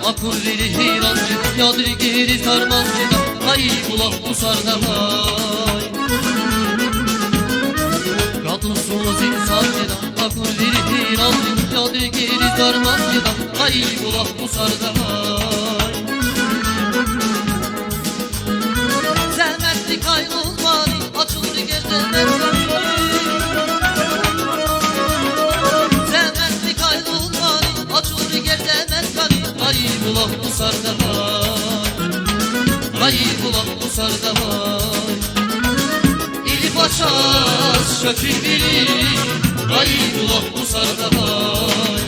Akıl verir heyrancı, yadır gelir karmancıda, ay bulak bu sardavay. Kadınsız insancıda, akıl verir heyrancı, yadır gelir karmancıda, ay bulak bu sardavay. Zəhmətli kaynolmani, açılır gecələr Zəhmətli kaynolmani, açılır gecələr ay bulak bu sardavay, ay bulak bu sardavay. İli başas şökül bilir, ay bulak bu sardavay.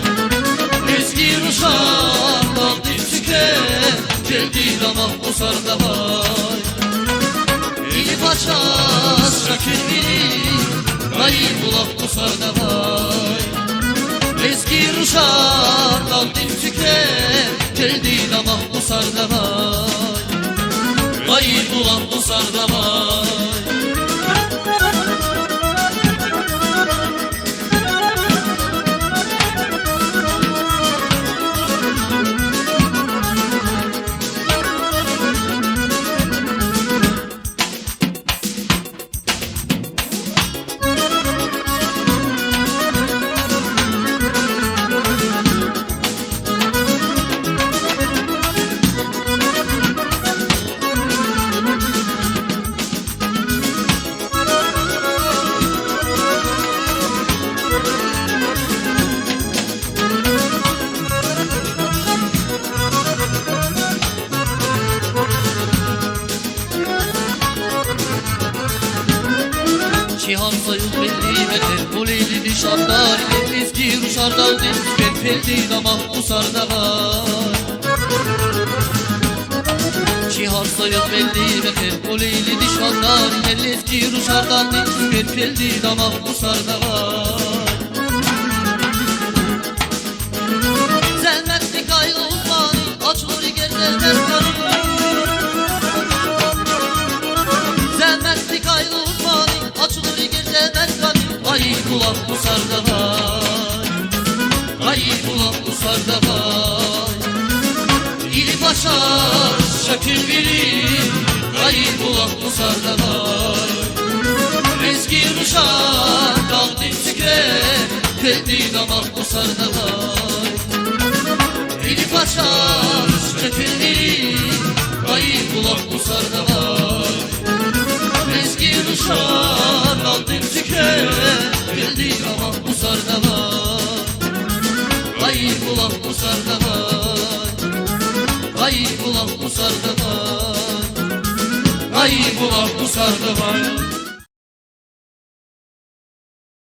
Ezgir uşaqdan dipçükə, geldi damaq bu sardavay. İli başas şökül bilir, ay bulak bu sardavay. Ezgir uşaqdan dipçükə, geldi damaq bu sardavay, ay bulaq bu sardavay. Cihan sayıl belli meter, o leyli dişandar, ezgir uşardan dizber, peldi damaq bu sardavay. Cihan sayıl belli meter, o leyli dişandar, ezgir uşardan dizber, peldi damaq bu sardavay. Zəhmətli kaynolmani, açılır gecələr Zəhmətli kaynolmani, açılır gecələr ay bulaq bu sardavay, ay bulaq bu sardavay. İli başa şökül bilir, ay bulaq bu sardavay. Ezgir uşaqdan dipçükə, geldi damaq bu sardavay. İli başa şökül bilir, ay bulaq bu sardavay. Ezgir uşaqdan dipçükə, geldi damaq bu sardavay, ay bulaq bu sardavay, ay bulaq bu sardavay, ay bulaq bu sardavay.